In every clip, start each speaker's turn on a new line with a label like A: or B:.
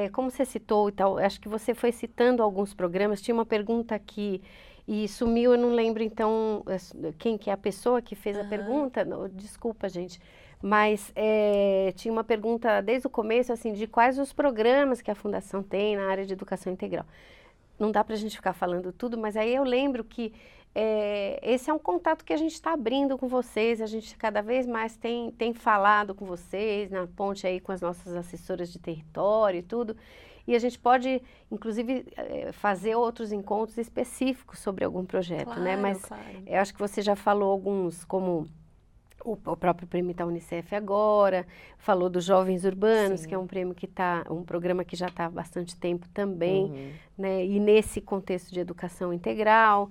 A: Como você citou e tal, acho que você foi citando alguns programas, tinha uma pergunta aqui e sumiu, eu não lembro então quem que é a pessoa que fez a pergunta, desculpa gente, mas tinha uma pergunta desde o começo, assim, de quais os programas que a Fundação tem na área de educação integral. Não dá para a gente ficar falando tudo, mas aí eu lembro que esse é um contato que a gente está abrindo com vocês, a gente cada vez mais tem falado com vocês, na ponte aí com as nossas assessoras de território e tudo, e a gente pode, inclusive, fazer outros encontros específicos sobre algum projeto, né?
B: Claro,
A: Mas
B: claro.
A: eu acho que você já falou alguns, como o próprio prêmio da Unicef agora, falou dos Jovens Urbanos, que é
B: Sim.
A: um prêmio que um programa que já está há bastante tempo também, né? E nesse contexto de educação integral.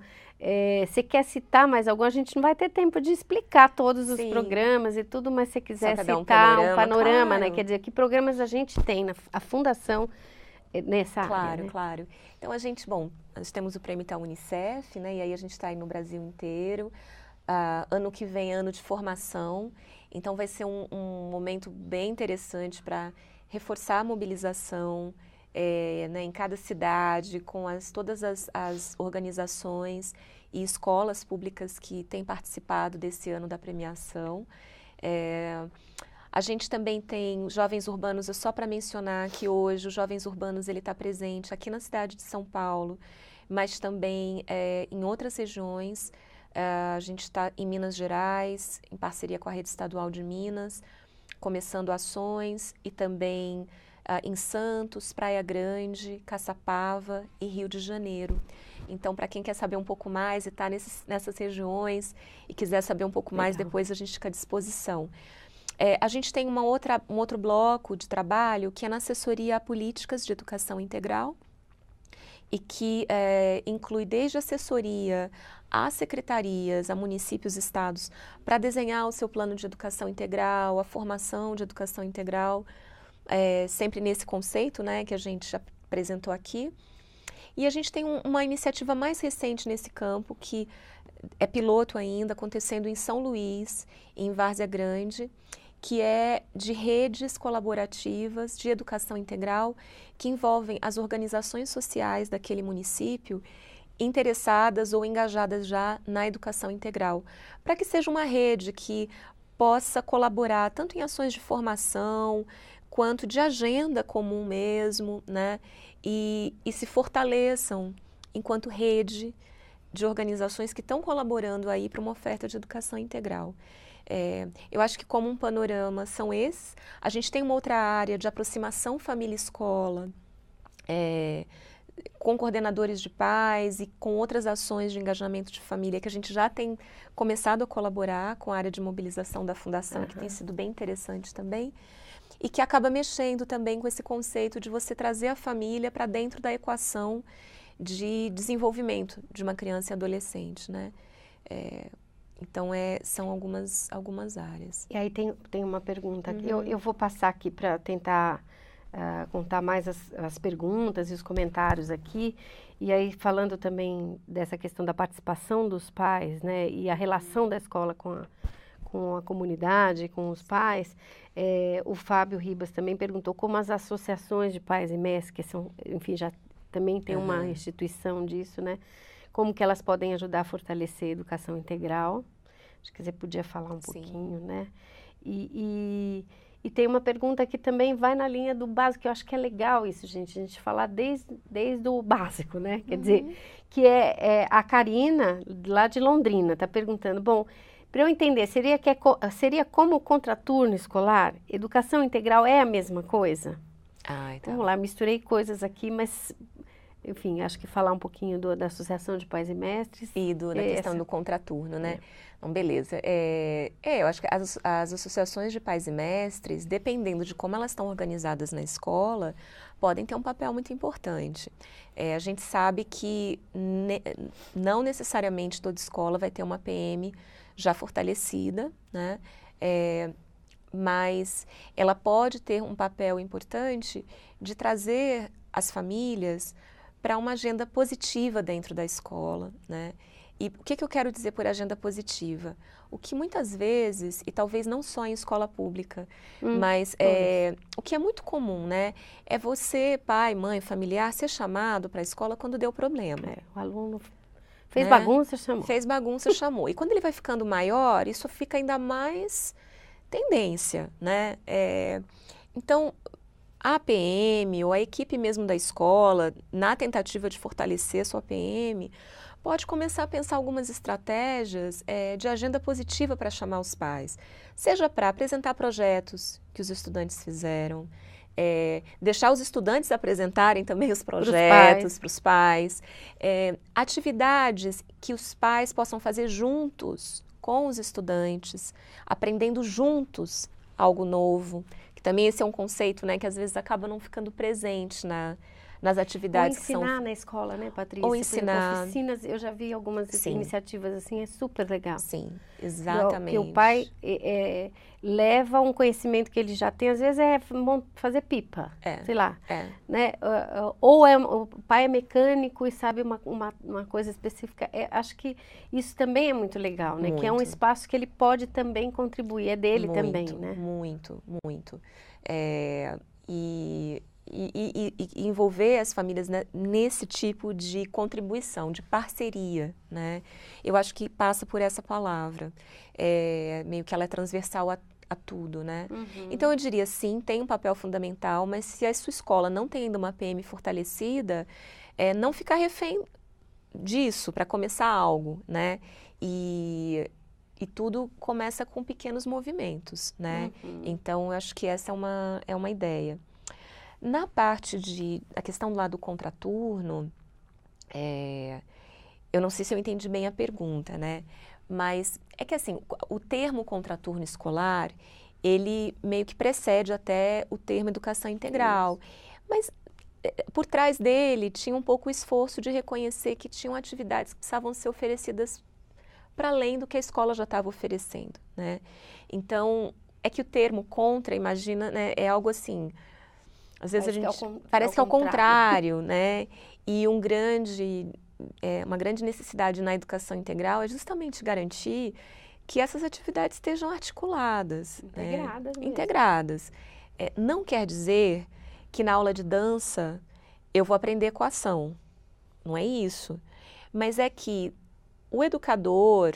A: Você quer citar mais algum? A gente não vai ter tempo de explicar todos os
B: Sim.
A: programas e tudo, mas se você
B: Só
A: quiser
B: para dar um
A: citar um
B: panorama,
A: panorama, né?
B: claro.
A: Quer dizer, que programas a gente tem a Fundação nessa área,
B: Claro,
A: né?
B: claro. Então nós temos o prêmio da Unicef, né? E aí a gente está aí no Brasil inteiro. Ano que vem, ano de formação. Então vai ser um momento bem interessante para reforçar a mobilização né, em cada cidade, com todas as organizações e escolas públicas que têm participado desse ano da premiação. A gente também tem Jovens Urbanos, é só para mencionar que hoje o Jovens Urbanos ele está presente aqui na cidade de São Paulo, mas também em outras regiões. A gente está em Minas Gerais, em parceria com a Rede Estadual de Minas, começando ações, e também em Santos, Praia Grande, Caçapava e Rio de Janeiro. Então, para quem quer saber um pouco mais e está nessas regiões e quiser saber um pouco mais, depois a gente fica à disposição. A gente tem um outro bloco de trabalho que é na assessoria a políticas de educação integral, e que inclui desde assessoria às secretarias, a municípios e estados, para desenhar o seu plano de educação integral, a formação de educação integral, sempre nesse conceito, né, que a gente já apresentou aqui. E a gente tem uma iniciativa mais recente nesse campo, que é piloto ainda, acontecendo em São Luís, em Várzea Grande, que é de redes colaborativas de educação integral, que envolvem as organizações sociais daquele município interessadas ou engajadas já na educação integral, para que seja uma rede que possa colaborar tanto em ações de formação, quanto de agenda comum mesmo, né? E se fortaleçam enquanto rede de organizações que estão colaborando aí para uma oferta de educação integral. Eu acho que como um panorama são esses. A gente tem uma outra área de aproximação família-escola, com coordenadores de pais e com outras ações de engajamento de família que a gente já tem começado a colaborar com a área de mobilização da Fundação, que tem sido bem interessante também, e que acaba mexendo também com esse conceito de você trazer a família para dentro da equação de desenvolvimento de uma criança e adolescente, né? Então, são algumas áreas.
A: E aí tem uma pergunta, eu vou passar aqui para tentar contar mais as perguntas e os comentários aqui, e aí falando também dessa questão da participação dos pais, né, e a relação da escola com a comunidade, com os pais. O Fábio Ribas também perguntou como as associações de pais e mestres, que são, enfim, já também tem uma instituição disso, né, como que elas podem ajudar a fortalecer a educação integral. Acho que você podia falar um pouquinho, né? E tem uma pergunta que também vai na linha do básico, que eu acho que é legal isso, gente, a gente falar desde o básico, né? Quer dizer, que a Karina, lá de Londrina, está perguntando, bom, para eu entender, seria como o contraturno escolar? Educação integral é a mesma coisa?
B: Tá.
A: Vamos lá, misturei coisas aqui, mas... Enfim, acho que falar um pouquinho da Associação de Pais e Mestres.
B: E da questão do contraturno, né? Então, beleza. Eu acho que as associações de pais e mestres, dependendo de como elas estão organizadas na escola, podem ter um papel muito importante. A gente sabe que não necessariamente toda escola vai ter uma PM já fortalecida, né? Mas ela pode ter um papel importante de trazer as famílias para uma agenda positiva dentro da escola, né? E o que eu quero dizer por agenda positiva? O que muitas vezes, e talvez não só em escola pública, mas o que é muito comum, né? É você, pai, mãe, familiar, ser chamado para a escola quando deu problema.
A: O aluno fez bagunça, chamou.
B: Fez bagunça, chamou. E quando ele vai ficando maior, isso fica ainda mais tendência, né? Então, a APM ou a equipe mesmo da escola, na tentativa de fortalecer a sua APM, pode começar a pensar algumas estratégias de agenda positiva para chamar os pais. Seja para apresentar projetos que os estudantes fizeram, deixar os estudantes apresentarem também os projetos para os pais, atividades que os pais possam fazer juntos com os estudantes, aprendendo juntos algo novo, que também esse é um conceito, né, que às vezes acaba não ficando presente nas atividades.
A: Ou ensinar na escola, né, Patrícia?
B: Ou ensinar.
A: Oficinas, eu já vi algumas iniciativas assim, é super legal.
B: Sim, exatamente.
A: Que o pai leva um conhecimento que ele já tem, às vezes fazer pipa, sei lá. Né? Ou o pai é mecânico e sabe uma coisa específica. Acho que isso também é muito legal, né? Que é um espaço que ele pode também contribuir, é dele também, né?
B: Muito, muito. E envolver as famílias, né, nesse tipo de contribuição, de parceria, né? Eu acho que passa por essa palavra, meio que ela é transversal a tudo, né? Então eu diria sim, tem um papel fundamental, mas se a sua escola não tem ainda uma PM fortalecida, não ficar refém disso para começar algo, né? E tudo começa com pequenos movimentos, né? Então eu acho que essa é uma ideia. Na parte a questão do lado contraturno, eu não sei se eu entendi bem a pergunta, né? Mas é que assim, o termo contraturno escolar, ele meio que precede até o termo educação integral. Mas por trás dele tinha um pouco o esforço de reconhecer que tinham atividades que precisavam ser oferecidas para além do que a escola já estava oferecendo, né? Então, é que o termo contra, imagina, né, é algo assim... Às vezes parece que é o contrário, né? E uma grande necessidade na educação integral é justamente garantir que essas atividades estejam articuladas. Integradas. Não quer dizer que na aula de dança eu vou aprender equação. Não é isso. Mas é que o educador,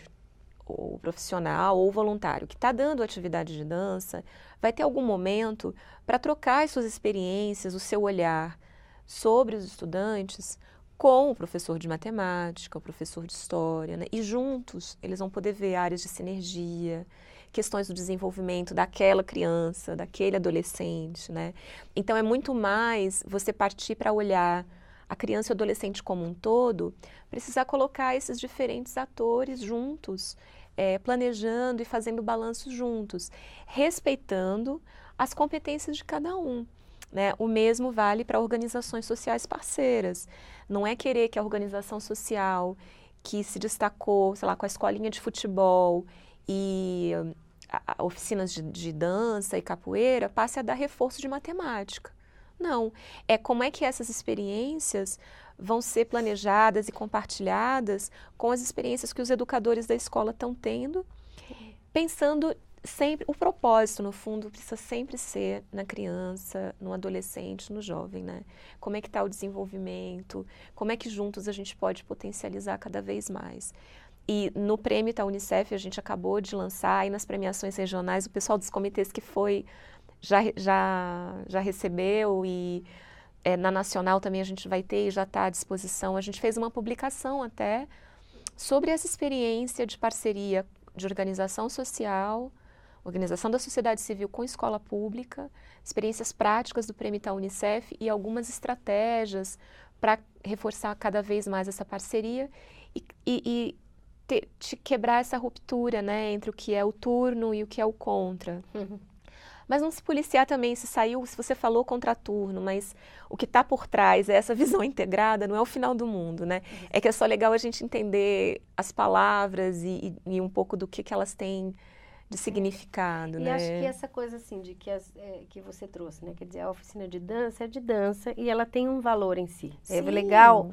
B: ou profissional, ou voluntário que está dando atividade de dança, vai ter algum momento para trocar as suas experiências, o seu olhar sobre os estudantes com o professor de matemática, o professor de história, né? E juntos eles vão poder ver áreas de sinergia, questões do desenvolvimento daquela criança, daquele adolescente, né? Então é muito mais você partir para olhar a criança e o adolescente como um todo, precisar colocar esses diferentes atores juntos, planejando e fazendo balanço juntos, respeitando as competências de cada um, né? O mesmo vale para organizações sociais parceiras. Não é querer que a organização social que se destacou, sei lá, com a escolinha de futebol e oficinas de dança e capoeira passe a dar reforço de matemática. Não, como é que essas experiências vão ser planejadas e compartilhadas com as experiências que os educadores da escola estão tendo, pensando sempre, o propósito, no fundo, precisa sempre ser na criança, no adolescente, no jovem, né? Como é que está o desenvolvimento, como é que juntos a gente pode potencializar cada vez mais. E no prêmio da Unicef, a gente acabou de lançar, e nas premiações regionais, o pessoal dos comitês que foi, já recebeu, e na nacional também a gente vai ter, e já está à disposição. A gente fez uma publicação até sobre essa experiência de parceria de organização social, organização da sociedade civil com escola pública, experiências práticas do Prêmio da Unicef e algumas estratégias para reforçar cada vez mais essa parceria e quebrar essa ruptura, né, entre o que é o turno e o que é o contra. Mas não se policiar também, se você falou contraturno, mas o que está por trás é essa visão integrada, não é o final do mundo, né? É que é só legal a gente entender as palavras e um pouco do que elas têm de significado, né?
A: E acho que essa coisa assim, que você trouxe, né? Quer dizer, a oficina de dança é de dança e ela tem um valor em si.
B: Sim.
A: É legal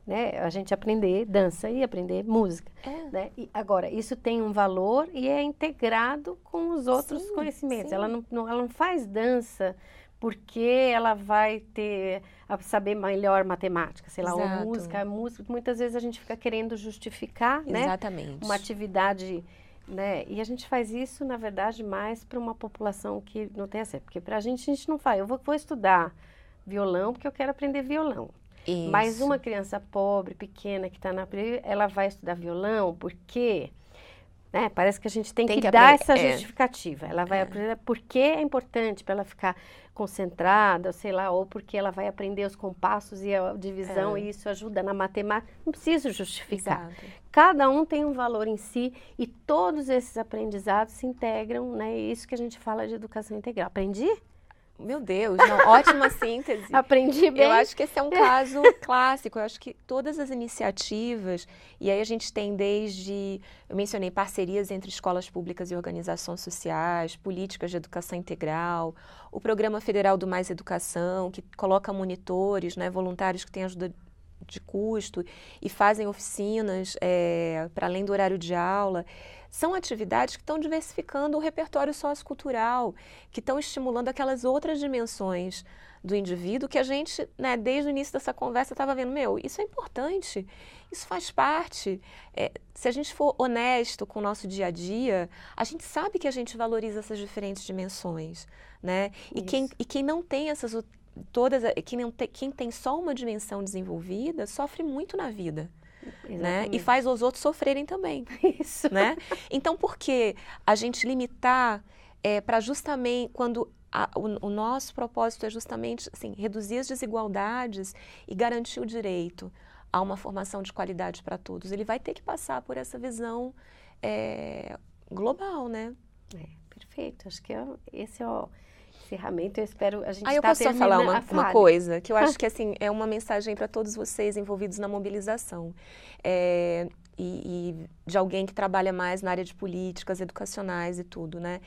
A: né? A gente aprender dança e aprender música, né? E agora, isso tem um valor e é integrado com os outros
B: Sim,
A: conhecimentos.
B: sim.
A: Ela não faz dança porque ela vai saber melhor matemática, sei lá, ou
B: Exato.
A: música. A música, muitas vezes a gente fica querendo justificar, né?
B: Exatamente.
A: Uma atividade, né? E a gente faz isso, na verdade, mais para uma população que não tem acesso. Porque para a gente não faz. Eu vou estudar violão porque eu quero aprender violão.
B: Isso.
A: Mas uma criança pobre, pequena, que está ela vai estudar violão porque, né, parece que a gente tem que dar essa justificativa. Ela vai aprender porque é importante para ela ficar concentrada, sei lá, ou porque ela vai aprender os compassos e a divisão e isso ajuda na matemática. Não preciso justificar.
B: Exato.
A: Cada um tem um valor em si e todos esses aprendizados se integram, né? É isso que a gente fala de educação integral. Aprendi?
B: Meu Deus, não, ótima síntese.
A: Aprendi bem.
B: Eu acho que esse é um caso clássico. Eu acho que todas as iniciativas, e aí a gente tem desde, eu mencionei parcerias entre escolas públicas e organizações sociais, políticas de educação integral, o Programa Federal do Mais Educação, que coloca monitores, né, voluntários que têm ajuda de custo e fazem oficinas para além do horário de aula. São atividades que estão diversificando o repertório sociocultural, que estão estimulando aquelas outras dimensões do indivíduo que a gente, né, desde o início dessa conversa, estava vendo, isso é importante, isso faz parte. Se a gente for honesto com o nosso dia a dia, a gente sabe que a gente valoriza essas diferentes dimensões, né? E quem não tem essas quem tem só uma dimensão desenvolvida sofre muito na vida. Né? E faz os outros sofrerem também.
A: Isso.
B: Né? Então, por que a gente limitar para justamente quando o nosso propósito é justamente assim, reduzir as desigualdades e garantir o direito a uma formação de qualidade para todos? Ele vai ter que passar por essa visão global, né?
A: Perfeito. Acho que esse é o encerramento. Eu espero a gente
B: eu posso só falar uma coisa, que eu acho que assim, é uma mensagem para todos vocês envolvidos na mobilização. E de alguém que trabalha mais na área de políticas educacionais e tudo, né?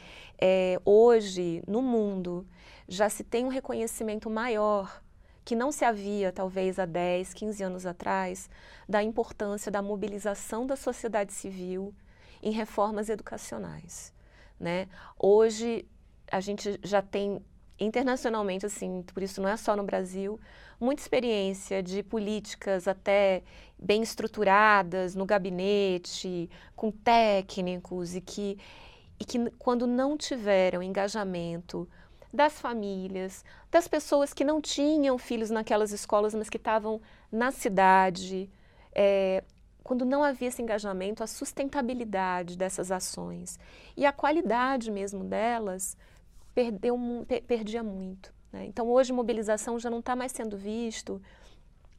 B: Hoje, no mundo, já se tem um reconhecimento maior, que não se havia, talvez, há 10, 15 anos atrás, da importância da mobilização da sociedade civil em reformas educacionais, né? Hoje, a gente já tem internacionalmente, assim, por isso não é só no Brasil, muita experiência de políticas até bem estruturadas no gabinete, com técnicos e que quando não tiveram engajamento das famílias, das pessoas que não tinham filhos naquelas escolas, mas que estavam na cidade, quando não havia esse engajamento, a sustentabilidade dessas ações e a qualidade mesmo delas perdia muito. Né? Então, hoje, mobilização já não está mais sendo visto,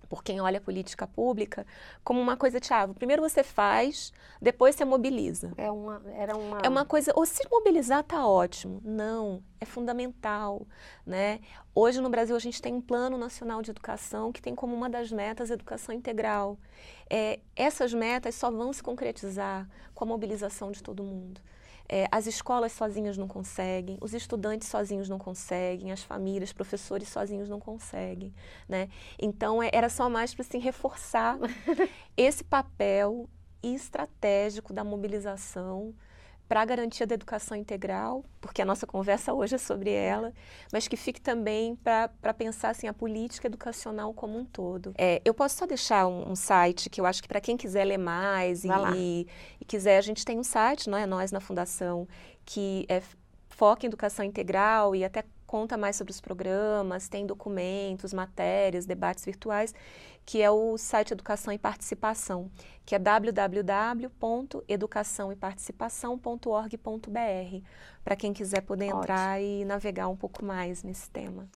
B: por quem olha a política pública, como uma coisa, Thiago, primeiro você faz, depois você mobiliza. É uma coisa, ou se mobilizar está ótimo. Não, é fundamental. Né? Hoje, no Brasil, a gente tem um Plano Nacional de Educação que tem como uma das metas a educação integral. Essas metas só vão se concretizar com a mobilização de todo mundo. As escolas sozinhas não conseguem, os estudantes sozinhos não conseguem, as famílias, professores sozinhos não conseguem, né? Então, era só mais para assim, reforçar esse papel estratégico da mobilização para a garantia da educação integral, porque a nossa conversa hoje é sobre ela, mas que fique também para pensar assim, a política educacional como um todo. Eu posso só deixar um site que eu acho que para quem quiser ler mais e quiser, a gente tem um site, não é? Nós na Fundação, que foca em educação integral e até conta mais sobre os programas, tem documentos, matérias, debates virtuais, que é o site Educação e Participação, que é www.educaçãoeparticipação.org.br, para quem quiser poder entrar e navegar um pouco mais nesse tema.